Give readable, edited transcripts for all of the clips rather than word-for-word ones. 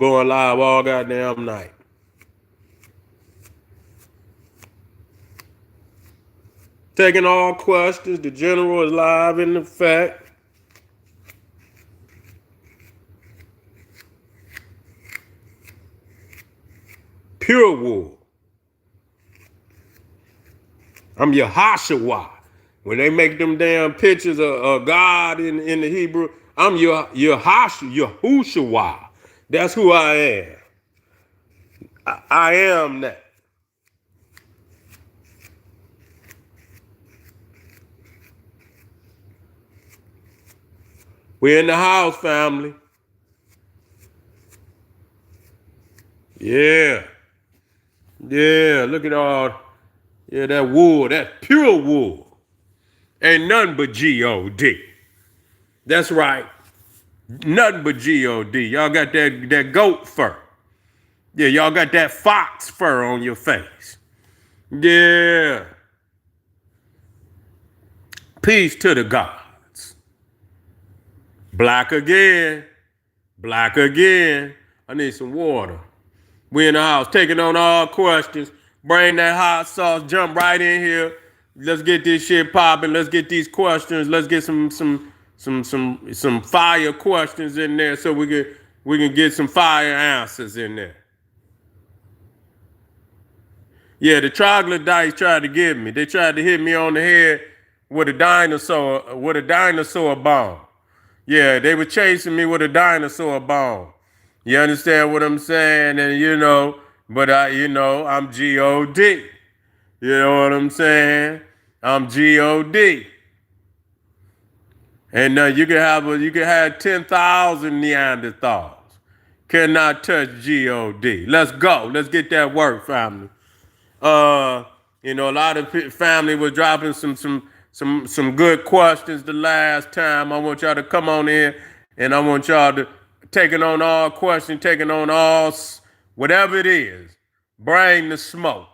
Going live all goddamn night. Taking all questions. The general is live in effect. Pure wool. I'm Yahashua. When they make them damn pictures of God in the Hebrew, I'm Yahushua. That's who I am. I am that. We're in the house, family. Yeah. Yeah, look at all. Yeah, that wool, that pure wool. Ain't nothing but G-O-D. That's right. Nothing but G-O-D. Y'all got that goat fur. Yeah, y'all got that fox fur on your face. Yeah. Peace to the gods. Black again. Black again. I need some water. We in the house taking on all questions. Bring that hot sauce. Jump right in here. Let's get this shit popping. Let's get these questions. Let's get some fire questions in there so we can get some fire answers in there. Yeah, the troglodytes tried to get me. They tried to hit me on the head with a dinosaur bone. Yeah, they were chasing me with a dinosaur bone. You understand what I'm saying? And but I'm G-O-D. You know what I'm saying? I'm G-O-D. And you can have 10,000 Neanderthals. Cannot touch G-O-D. Let's go. Let's get that work, family. A lot of family was dropping some good questions the last time. I want y'all to come on in, and I want y'all to taking on all questions, taking on all whatever it is. Bring the smoke.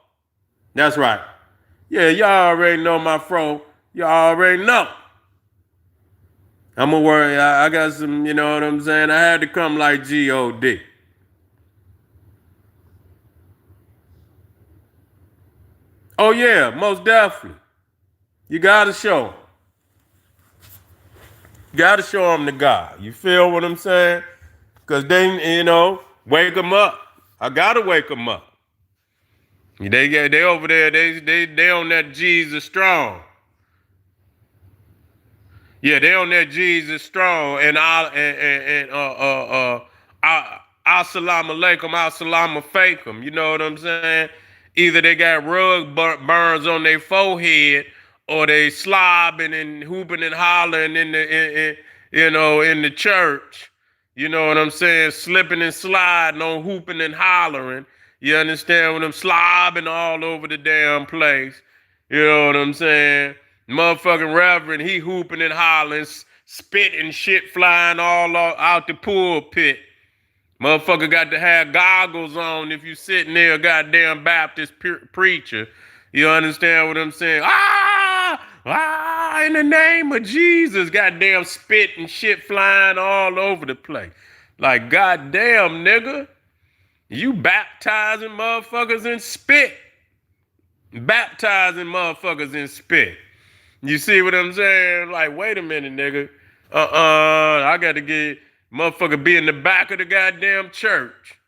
That's right. Yeah, y'all already know my fro. Y'all already know. I'm gonna worry. I got some. You know what I'm saying? I had to come like G-O-D. Oh yeah, most definitely. You gotta show 'em. You gotta show them to God. You feel what I'm saying? Cause they, wake them up. I gotta wake them up. They over there. They on that Jesus strong. Yeah, they on that Jesus strong. And assalamu alaikum, assalamu alaikum. You know what I'm saying? Either they got rug burns on their forehead, or they slobbing and hooping and hollering in the church. You know what I'm saying? Slipping and sliding on hooping and hollering. You understand what I'm slobbing all over the damn place? You know what I'm saying? Motherfucking Reverend, he hooping and hollering, spitting shit flying all out the pulpit. Motherfucker got to have goggles on if you sitting there, a goddamn Baptist preacher. You understand what I'm saying? In the name of Jesus, goddamn spit and shit flying all over the place. Like, goddamn, nigga, you baptizing motherfuckers in spit. Baptizing motherfuckers in spit. You see what I'm saying? Like, wait a minute, nigga. I got to get motherfucker be in the back of the goddamn church.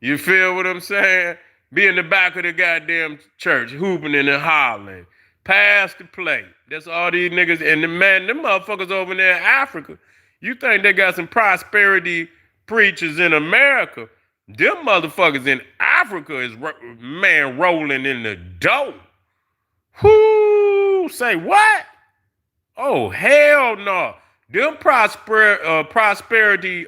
You feel what I'm saying? Be in the back of the goddamn church, hooping and hollering. Pass the plate. That's all these niggas. And them motherfuckers over there in Africa, you think they got some prosperity preachers in America? Them motherfuckers in Africa is, rolling in the dough. Whoo, say what? Oh, hell no. Them prosperity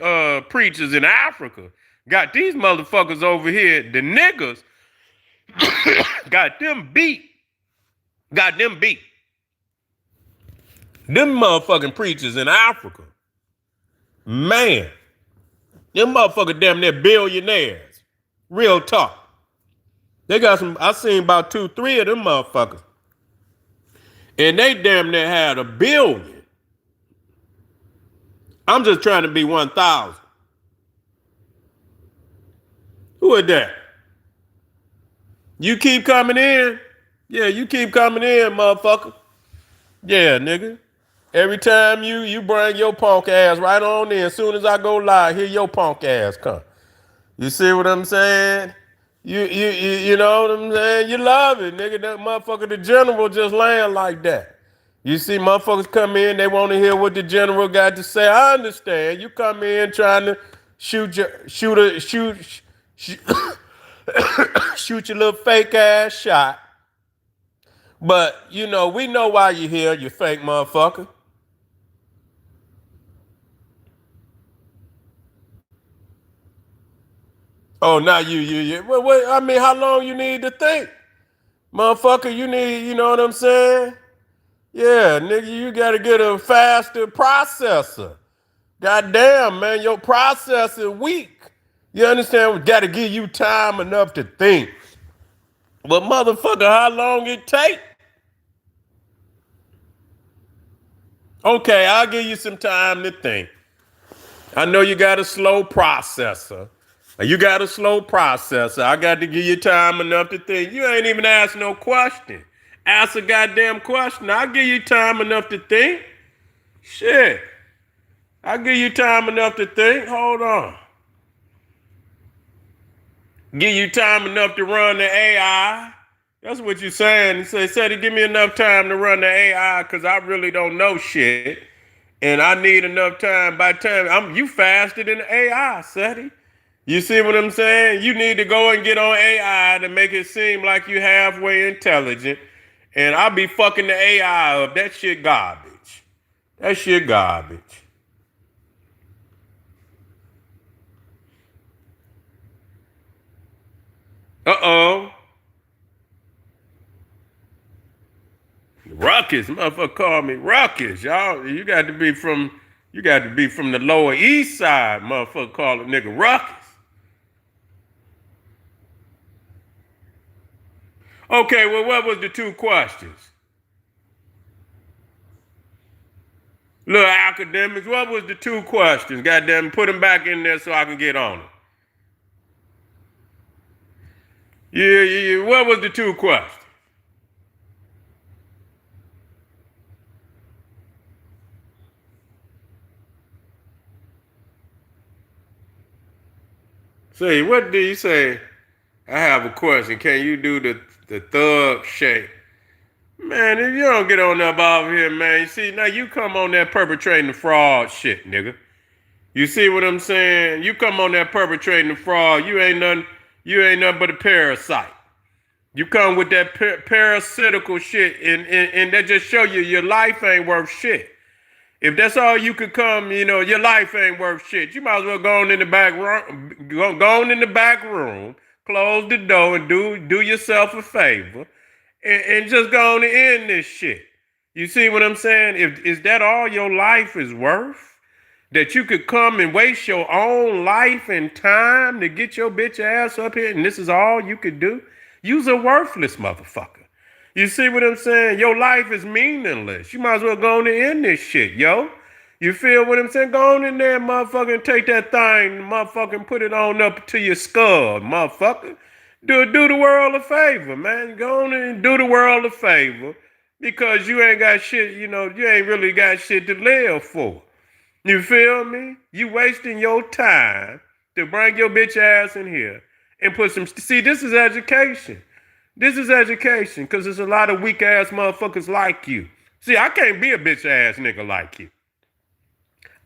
preachers in Africa got these motherfuckers over here, the niggas, got them beat. Got them beat. Them motherfucking preachers in Africa, man, them motherfuckers damn near billionaires. Real talk. They got some, I seen about 2-3 of them motherfuckers. And they damn near had 1 billion. I'm just trying to be 1,000. Who is that? You keep coming in? Yeah, you keep coming in, motherfucker. Yeah, nigga. Every time you bring your punk ass right on in, as soon as I go live, here your punk ass come. You see what I'm saying? You know what I'm saying? You love it, nigga. That motherfucker, the general just land like that. You see motherfuckers come in, they want to hear what the general got to say. I understand. You come in trying to shoot shoot your little fake ass shot. But you know, we know why you're here, you fake motherfucker. Oh, now you. Well, I mean, how long you need to think? Motherfucker, you need, you know what I'm saying? Yeah, nigga, you gotta get a faster processor. Goddamn, man, your processor weak. You understand? We gotta give you time enough to think. But motherfucker, how long it take? Okay, I'll give you some time to think. I know you got a slow processor. You got a slow processor. I got to give you time enough to think. You ain't even asked no question. Ask a goddamn question. I'll give you time enough to think. Shit. I'll give you time enough to think. Hold on. Give you time enough to run the AI. That's what you're saying. You say, Seti, give me enough time to run the AI because I really don't know shit. And I need enough time. By the time you faster than the AI, Seti. You see what I'm saying? You need to go and get on AI to make it seem like you halfway intelligent. And I'll be fucking the AI up. That shit garbage. That shit garbage. Uh-oh. Ruckus. Motherfucker call me Ruckus. Y'all, you got to be from the Lower East Side, motherfucker call a nigga Ruckus. Okay, well, what was the two questions? Little academics, what was the two questions? Goddamn, put them back in there so I can get on them. Yeah. What was the two questions? Say, what do you say? I have a question. Can you do the thug shake? Man, if you don't get on up off here, man, you see, now you come on there perpetrating the fraud shit, nigga. You see what I'm saying? You come on there perpetrating the fraud, you ain't nothing but a parasite. You come with that parasitical shit, and that just show you your life ain't worth shit. If that's all you could come, your life ain't worth shit. You might as well go on in the back room, go on in the back room, close the door, and do yourself a favor, and just go on and end this shit. You see what I'm saying? Is that all your life is worth? That you could come and waste your own life and time to get your bitch ass up here, and this is all you could do? You's a worthless motherfucker. You see what I'm saying? Your life is meaningless. You might as well go on and end this shit, yo. You feel what I'm saying? Go on in there, motherfucker, and take that thing, motherfucker, and put it on up to your skull, motherfucker. Do the world a favor, man. Go on and do the world a favor because you ain't got shit, you ain't really got shit to live for. You feel me? You wasting your time to bring your bitch ass in here and put some. See, this is education. This is education because there's a lot of weak ass motherfuckers like you. See, I can't be a bitch ass nigga like you.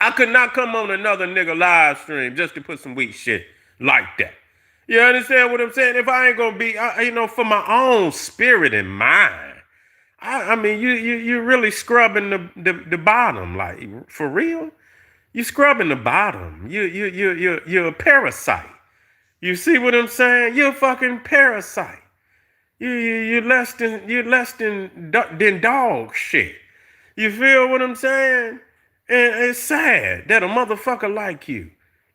I could not come on another nigga live stream just to put some weak shit like that. You understand what I'm saying? If I ain't gonna be, for my own spirit and mind, I mean, you're really scrubbing the bottom, like for real. You scrubbing the bottom. You're a parasite. You see what I'm saying? You're a fucking parasite. You're less than dog shit. You feel what I'm saying? And it's sad that a motherfucker like you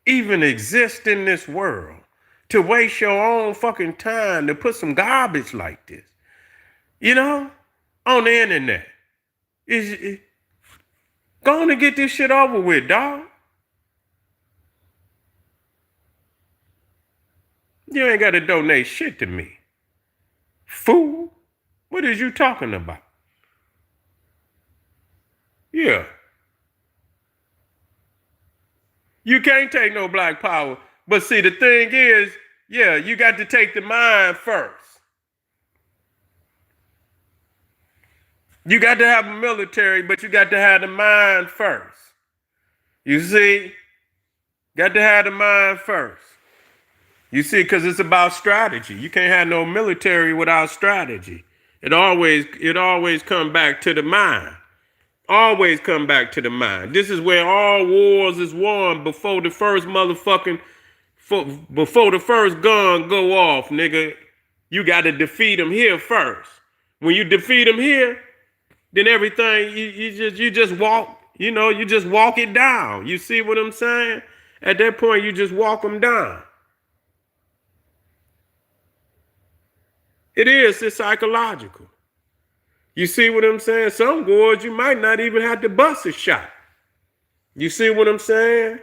even exists in this world to waste your own fucking time to put some garbage like this, on the internet. Go on and get this shit over with, dog. You ain't got to donate shit to me. Fool. What is you talking about? Yeah. You can't take no black power. But see, the thing is, yeah, you got to take the mind first. You got to have a military, but you got to have the mind first. You see? Got to have the mind first. You see, because it's about strategy. You can't have no military without strategy. It always come back to the mind. Always come back to the mind. This is where all wars is won before the first before the first gun go off, nigga. You got to defeat them here first. When you defeat them here, then everything you just walk. You just walk it down. You see what I'm saying? At that point, you just walk them down. It's psychological. You see what I'm saying? Some wars you might not even have to bust a shot. You see what I'm saying?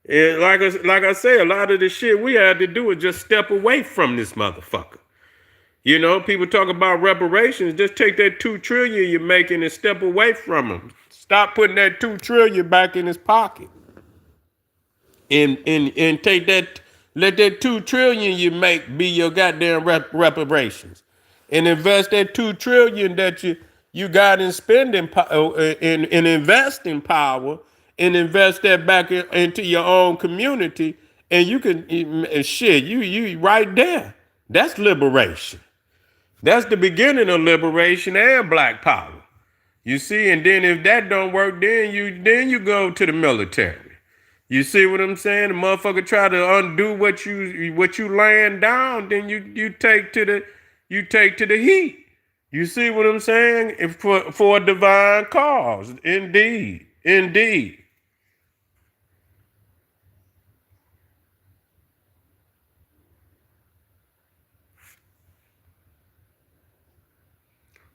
And like I say, a lot of the shit we had to do is just step away from this motherfucker. People talk about reparations. Just take that $2 trillion you're making and step away from him. Stop putting that $2 trillion back in his pocket. And take that, let that $2 trillion you make be your goddamn reparations. And invest that $2 trillion that you got in spending in investing power, and invest that back into your own community, and you can you right there. That's liberation. That's the beginning of liberation and black power. You see, and then if that don't work, then you go to the military. You see what I'm saying? The motherfucker try to undo what you laying down, then you take to the heat. You see what I'm saying? For a divine cause. Indeed. Indeed.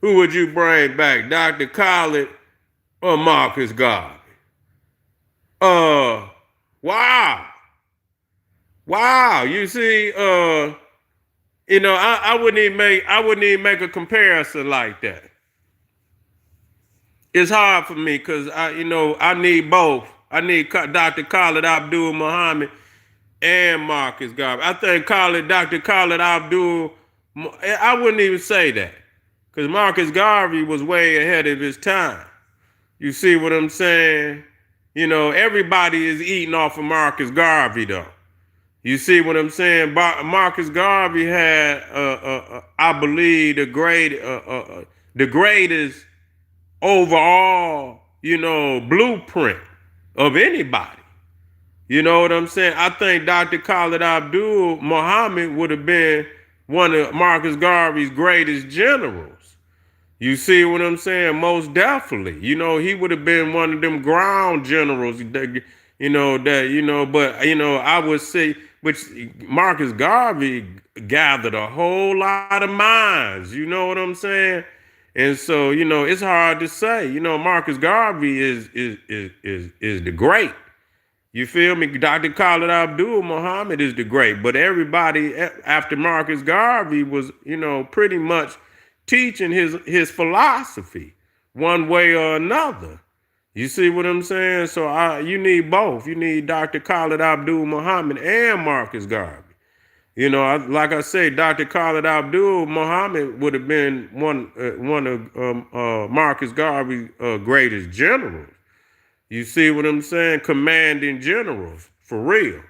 Who would you bring back? Dr. Khaled or Marcus Garvey? Wow. Wow. You see, I wouldn't even make a comparison like that. It's hard for me because I need both. I need Dr. Khaled Abdul Muhammad and Marcus Garvey. I think Dr. Khaled Abdul, I wouldn't even say that. Because Marcus Garvey was way ahead of his time. You see what I'm saying? Everybody is eating off of Marcus Garvey, though. You see what I'm saying? Marcus Garvey had, I believe, the greatest overall, blueprint of anybody. You know what I'm saying? I think Dr. Khaled Abdul Muhammad would have been one of Marcus Garvey's greatest generals. You see what I'm saying? Most definitely. He would have been one of them ground generals, but I would say, which Marcus Garvey gathered a whole lot of minds. You know what I'm saying? And so, it's hard to say. Marcus Garvey is the great. You feel me? Dr. Khaled Abdul Muhammad is the great. But everybody after Marcus Garvey was, pretty much teaching his philosophy one way or another. You see what I'm saying? So you need both. You need Dr. Khaled Abdul Muhammad and Marcus Garvey. Like I say, Dr. Khaled Abdul Muhammad would have been one of Marcus Garvey's greatest generals. You see what I'm saying? Commanding generals, for real.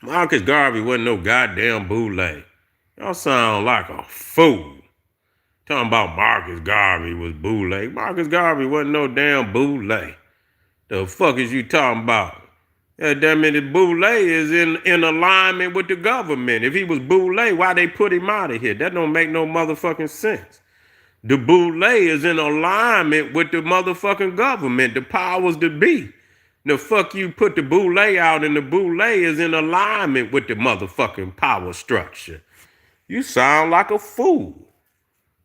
Marcus Garvey wasn't no goddamn bootleg. Y'all sound like a fool. Talking about Marcus Garvey was bootleg. Marcus Garvey wasn't no damn bootleg. The fuck is you talking about? Yeah, damn it, the bootleg is in alignment with the government. If he was bootleg, why they put him out of here? That don't make no motherfucking sense. The bootleg is in alignment with the motherfucking government, the powers that be. The fuck you put the bootleg out, and the bootleg is in alignment with the motherfucking power structure. You sound like a fool.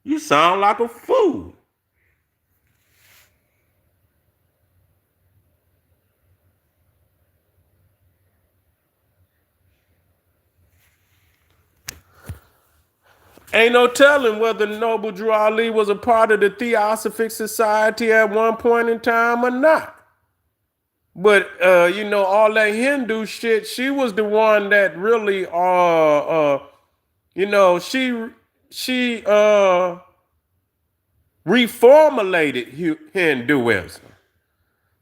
You sound like a fool. Ain't no telling whether Noble Drew Ali was a part of the Theosophic Society at one point in time or not. But you know, all that Hindu shit, she was the one that really you know, she reformulated Hinduism.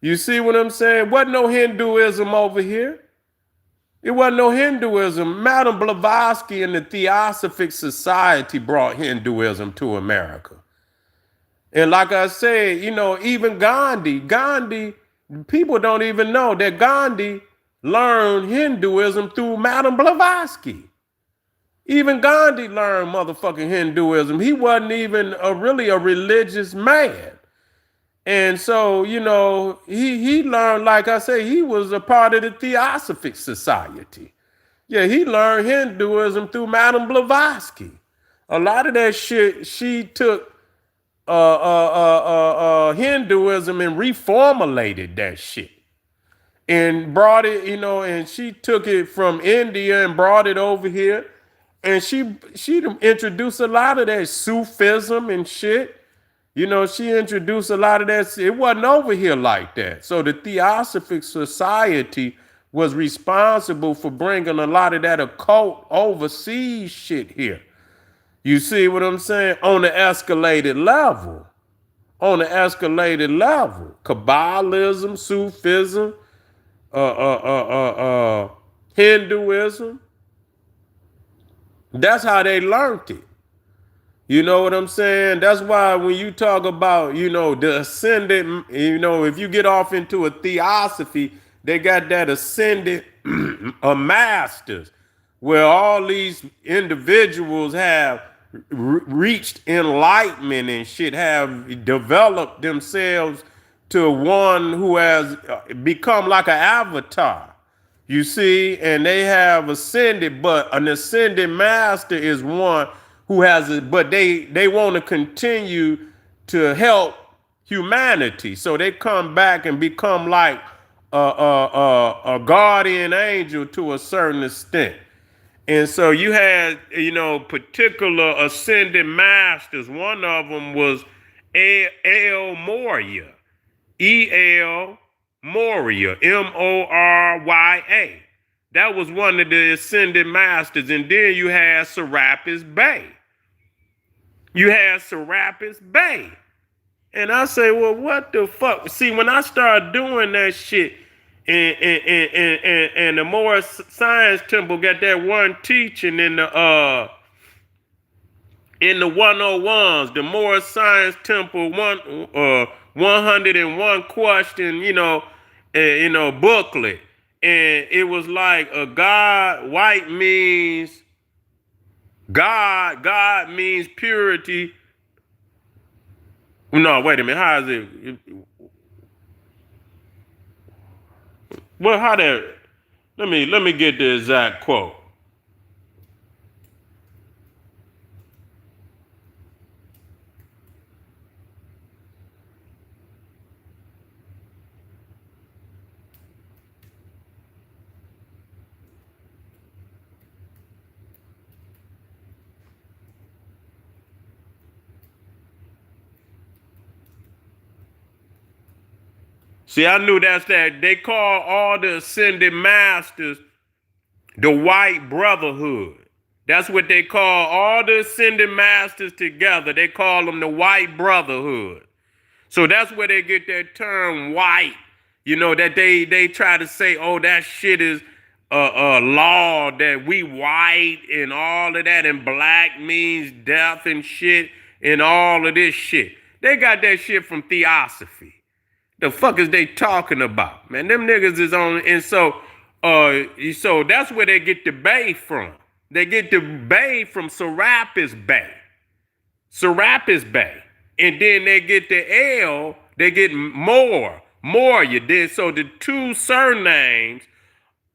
You see what I'm saying? Wasn't no Hinduism over here. It wasn't no Hinduism. Madame Blavatsky and the Theosophic Society brought Hinduism to America. And like I said, you know, even Gandhi, people don't even know that Gandhi learned Hinduism through Madame Blavatsky. Even Gandhi learned motherfucking Hinduism. He wasn't even really a religious man. And so, you know, he learned, like I say, he was a part of the Theosophic Society. Yeah, he learned Hinduism through Madame Blavatsky. A lot of that shit, she took Hinduism and reformulated that shit and brought it, you know, and she took it from India and brought it over here. And she introduced a lot of that Sufism and shit. You know, she introduced a lot of that. It wasn't over here like that. So the Theosophic Society was responsible for bringing a lot of that occult overseas shit here. You see what I'm saying? On the escalated level. On the escalated level. Kabbalism, Sufism, Hinduism. That's how they learned it. You know what I'm saying? That's why when you talk about, you know, the ascendant, you know, if you get off into a theosophy, they got that ascendant masters where all these individuals have reached enlightenment and shit, have developed themselves to one who has become like an avatar. You see, and they have ascended, but an ascended master is one who has it, but they want to continue to help humanity. So they come back and become like a guardian angel to a certain extent. And so you had, you know, particular ascended masters. One of them was El Moria. E-L Moria, Morya. That was one of the ascended masters. And then you had Serapis Bey. And I say, well, what the fuck? See, when I started doing that shit, and the Morris Science Temple got that one teaching in the 101s, the Morris Science Temple 101 question, booklet. And it was like a God, white means God means purity. No, wait a minute. How is it? Well, how that? Let me get the exact quote. See, I knew that's that. They call all the ascended masters the white brotherhood. That's what they call all the ascended masters together. They call them the white brotherhood. So that's where they get that term white. You know, that they try to say, oh, that shit is a law, that we white and all of that, and black means death and shit and all of this shit. They got that shit from theosophy. The fuck is they talking about, man? Them niggas is on, and so that's where they get the Bay from. They get the Bay from Serapis Bay, and then they get the L. They get Moria. Then so the two surnames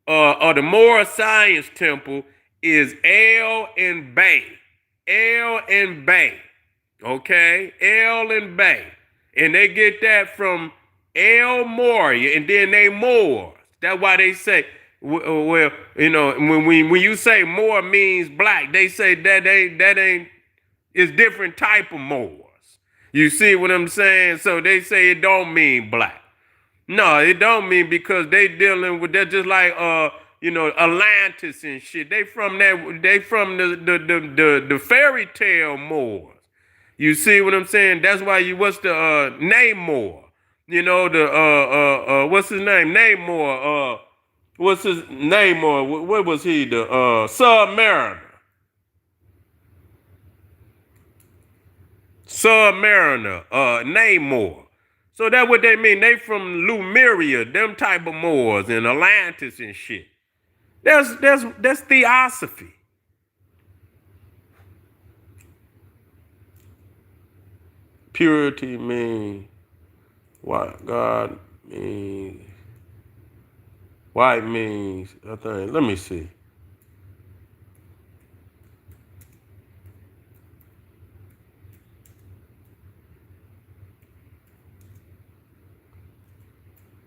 of the Moore Science Temple is L and Bay, okay, L and Bay, and they get that from El Moria, and then they Moors. That's why they say, well, you know, when you say Moor means black, they say that ain't It's different type of Moors. You see what I'm saying? So they say it don't mean black. No, it don't mean, because they dealing with that just like Atlantis and shit. They from the fairy tale Moors. You see what I'm saying? That's why what's the Namor? You know, the what's his name? Namor, what's his Namor? What was he? The Submariner. Submariner, Namor. So that's what they mean. They from Lemuria, them type of Moors and Atlantis and shit. That's theosophy. Purity means what? God means white means, I think. Let me see.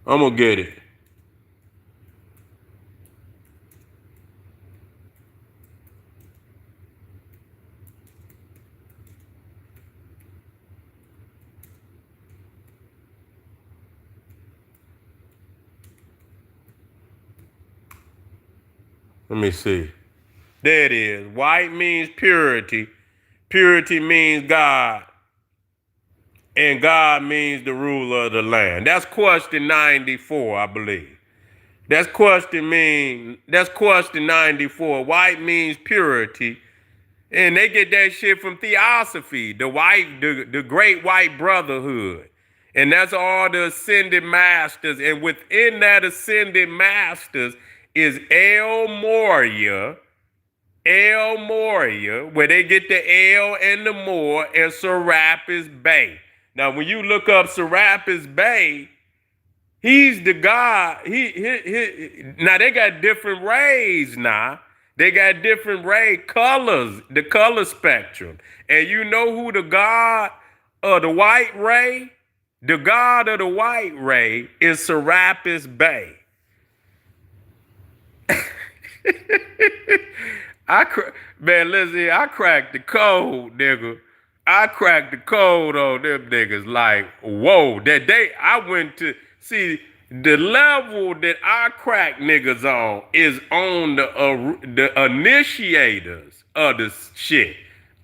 I'm gonna get it. Let me see. There it is. White means purity. Purity means God. And God means the ruler of the land. That's question 94, I believe. That's question 94. White means purity. And they get that shit from theosophy, the great white brotherhood. And that's all the ascended masters. And within that ascended masters is El Moria, where they get the El and the Moor, and Serapis Bey. Now, when you look up Serapis Bey, he's the god. Now they got different rays now. They got different ray colors, the color spectrum. And you know who the god of the white ray? The god of the white ray is Serapis Bey. Man, listen, I cracked the code, nigga. I cracked the code on them niggas. Like, whoa, that day I went to see the level that I crack niggas on is on the initiators of this shit.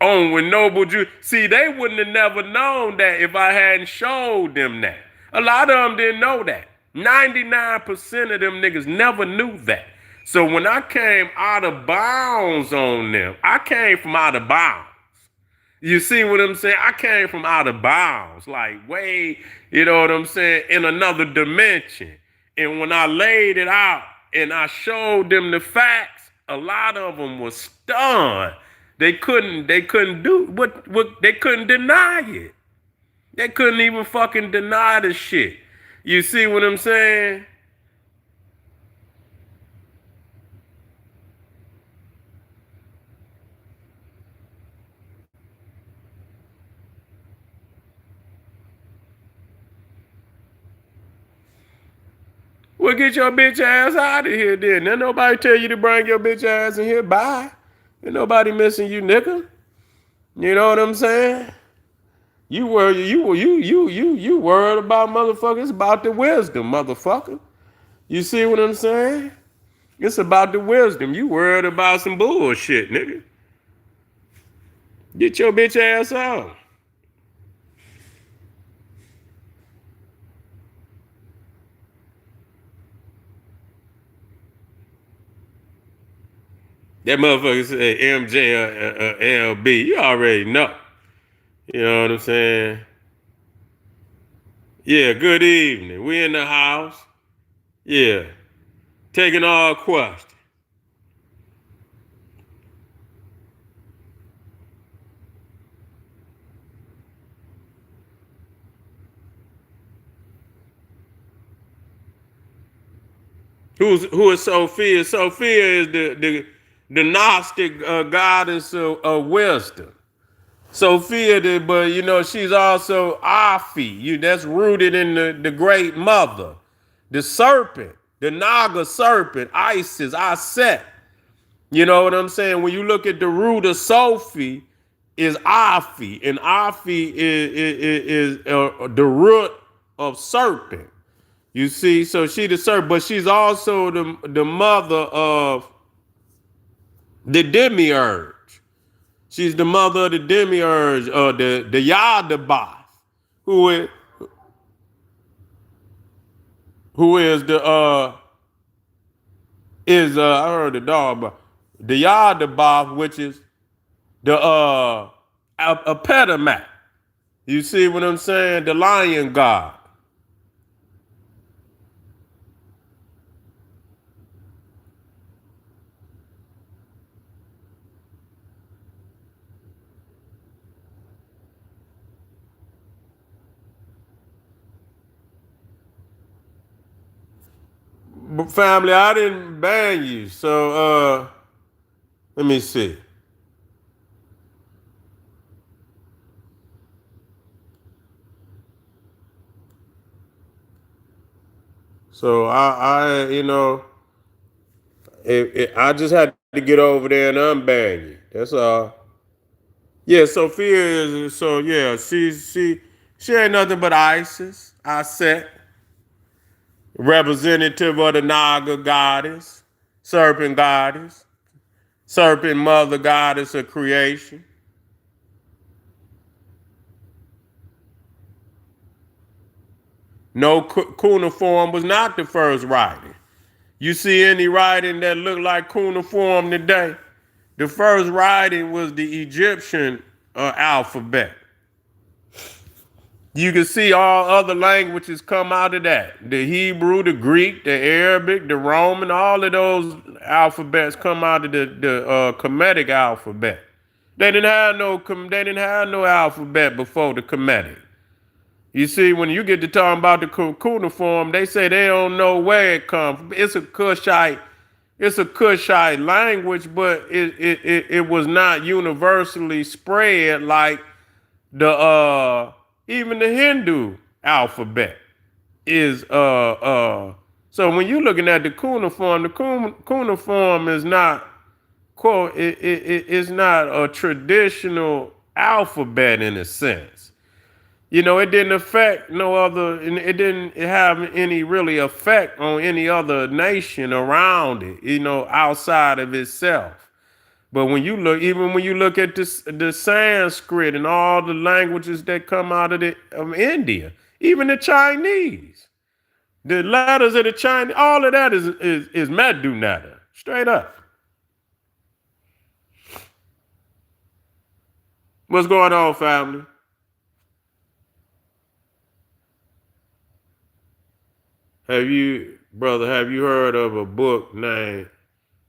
On with Noble Jew. See, they wouldn't have never known that if I hadn't showed them that. A lot of them didn't know that. 99% of them niggas never knew that. So when I came out of bounds on them, I came from out of bounds. You see what I'm saying? I came from out of bounds, like way, you know what I'm saying, in another dimension. And when I laid it out and I showed them the facts, a lot of them was stunned. They couldn't do what they couldn't deny it. They couldn't even fucking deny the shit. You see what I'm saying? Well, get your bitch ass out of here then. Then nobody tell you to bring your bitch ass in here. Bye. Ain't nobody missing you, nigga. You know what I'm saying? You worried about motherfuckers, about the wisdom, motherfucker. You see what I'm saying? It's about the wisdom. You worried about some bullshit, nigga. Get your bitch ass out. That motherfucker say MJ or LB. You already know. You know what I'm saying? Yeah, good evening. We in the house. Yeah. Taking all questions. Who is Sophia? Sophia is the Gnostic goddess of wisdom. Sophia, but you know, she's also Afi. That's rooted in the great mother, the serpent, the Naga serpent, Isis, Aset. You know what I'm saying? When you look at the root of Sophie, is Afi, and Afi is the root of serpent. You see, so she the serpent, but she's also the mother of the demiurge. She's the mother of the demiurge, the Yadabath, who is who is I heard the dog, but the Yadabath, which is the epitomat. You see what I'm saying? The lion god. But family, I didn't ban you, so let me see. So I just had to get over there and unban you. That's all. Yeah, Sophia is so yeah. She ain't nothing but Isis. I said representative of the Naga goddess, serpent mother goddess of creation. No, cuneiform was not the first writing. You see any writing that look like cuneiform today? The first writing was the Egyptian alphabet. You can see all other languages come out of that. The Hebrew, the Greek, the Arabic, the Roman, all of those alphabets come out of the Kemetic alphabet. They didn't have no alphabet before the Kemetic. You see, when you get to talking about the cuneiform, they say they don't know where it comes from. It's a Kushite language, but it was not universally spread like the even the Hindu alphabet is so when you're looking at the cuneiform is not quote it's not a traditional alphabet in a sense. You know, it didn't affect no other, and it didn't have any really effect on any other nation around it, you know, outside of itself. But when you look, even when you look at the Sanskrit and all the languages that come out of India, even the Chinese, the letters of the Chinese, all of that is Medunata, straight up. What's going on, family? Have you heard of a book named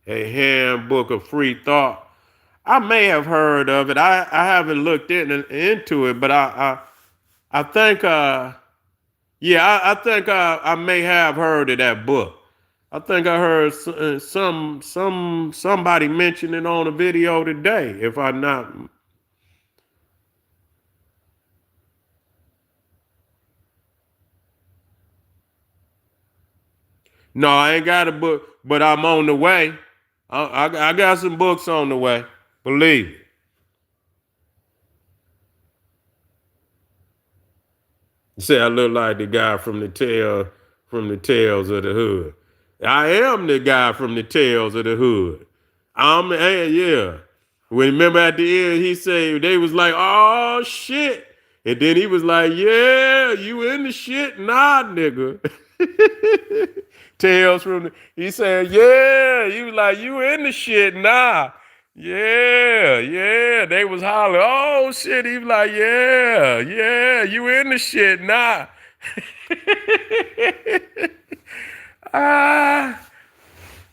A Handbook of Free Thought? I may have heard of it. I haven't looked into it, but I think I think I may have heard of that book. I think I heard somebody mention it on a video today. If I'm not, no, I ain't got a book, but I'm on the way. I got some books on the way. Believe it. Say I look like the guy from the Tales of the Hood. I am the guy from the Tales of the Hood. Yeah. Remember at the end he said they was like, oh shit. And then he was like, yeah, you in the shit? Nah, nigga. Tales from he said, yeah, he was like, you in the shit? Nah. Yeah, yeah. They was hollering, oh shit. He was like, yeah, yeah, you in the shit? Nah. Ah,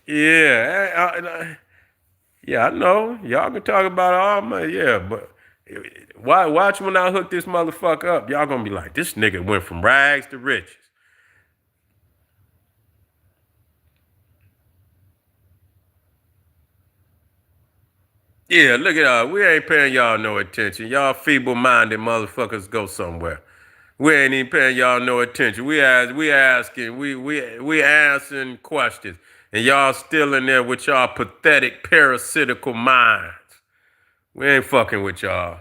yeah. Yeah, I know. Y'all can talk about all my yeah, but watch when I hook this motherfucker up. Y'all gonna be like, this nigga went from rags to riches. Yeah, look at us. We ain't paying y'all no attention. Y'all feeble-minded motherfuckers go somewhere. We ain't even paying y'all no attention. We answering questions. And y'all still in there with y'all pathetic parasitical minds. We ain't fucking with y'all.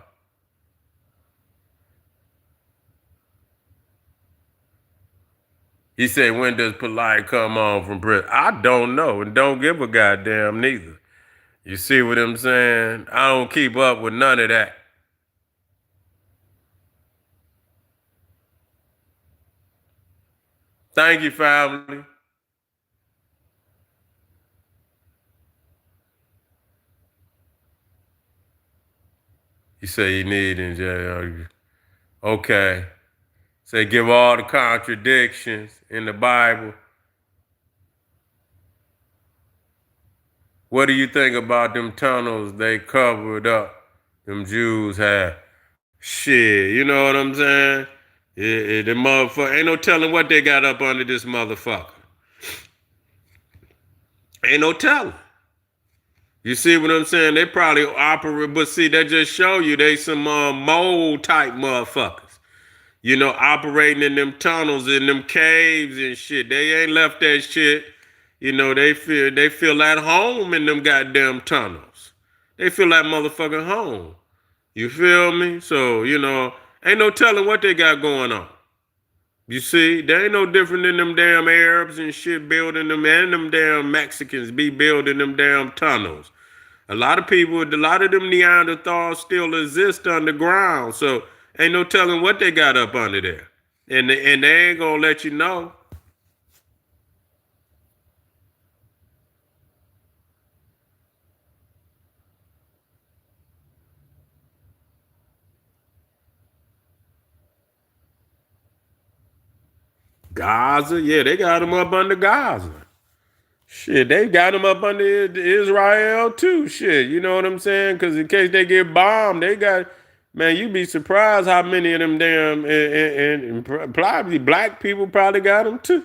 He said, when does polite come on from prison? I don't know and don't give a goddamn neither. You see what I'm saying? I don't keep up with none of that. Thank you, family. You say you need in jail. Okay. Say give all the contradictions in the Bible. What do you think about them tunnels they covered up? Them Jews had. Shit, you know what I'm saying? The motherfucker ain't no telling what they got up under this motherfucker. Ain't no telling. You see what I'm saying? They probably operate, but see, that just show you they some mold type motherfuckers. You know, operating in them tunnels, in them caves and shit. They ain't left that shit. You know, they feel at home in them goddamn tunnels. They feel that motherfucking home. You feel me? So, you know, ain't no telling what they got going on. You see, they ain't no different than them damn Arabs and shit building them, and them damn Mexicans be building them damn tunnels. A lot of them Neanderthals still exist underground, so ain't no telling what they got up under there. And they ain't gonna let you know. Gaza, yeah, they got them up under Gaza. Shit, they got them up under Israel too. Shit, you know what I'm saying? Because in case they get bombed, they got, man, you'd be surprised how many of them damn, and probably black people probably got them too.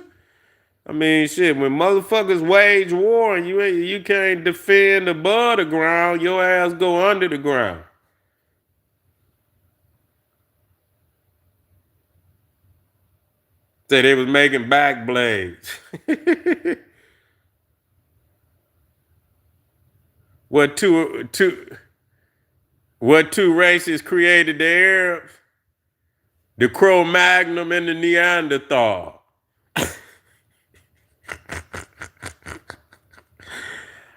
I mean, shit, when motherfuckers wage war and you can't defend above the ground, your ass go under the ground. Say they was making back blades. What two races created the Arabs? The Cro-Magnon and the Neanderthal.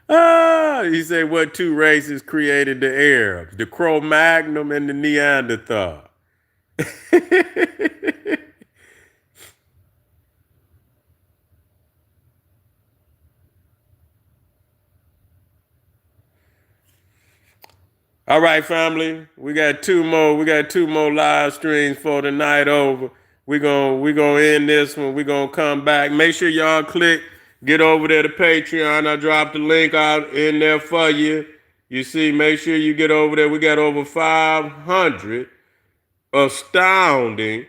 He said what two races created the Arabs? The Cro-Magnon and the Neanderthal. All right, family. We got two more. We got two more live streams for the night over. We gonna end this one. We gonna come back. Make sure y'all get over there to Patreon. I dropped the link out in there for you. You see, make sure you get over there. We got over 500 astounding.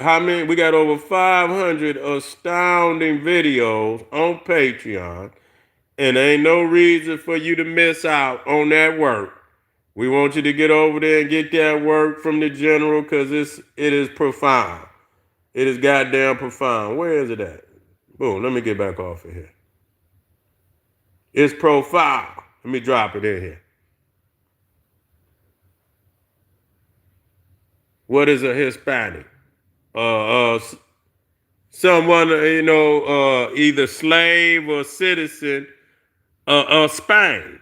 How many? We got over 500 astounding videos on Patreon, and ain't no reason for you to miss out on that work. We want you to get over there and get that work from the general because it is profound. It is goddamn profound. Where is it at? Boom, let me get back off of here. It's profound. Let me drop it in here. What is a Hispanic? Someone, either slave or citizen of Spain.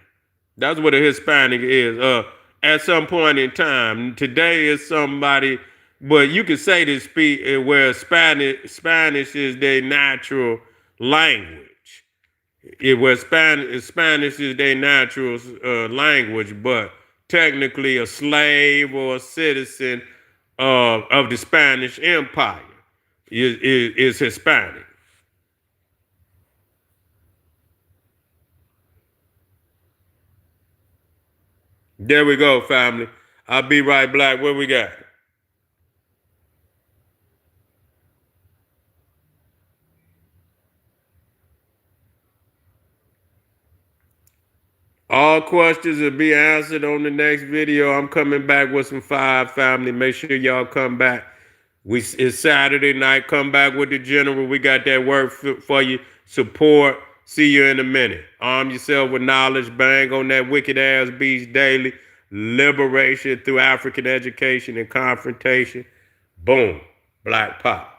That's what a Hispanic is. At some point in time, today is somebody, but you could say this where Spanish is their natural language. Where Spanish is their natural language, but technically a slave or a citizen of the Spanish Empire is Hispanic. There we go, family. I'll be right back. What we got? All questions will be answered on the next video. I'm coming back with some fire, family. Make sure y'all come back. It's Saturday night. Come back with the general. We got that work for you. Support. See you in a minute. Arm yourself with knowledge. Bang on that wicked ass beast daily. Liberation through African education and confrontation. Boom. Black pop.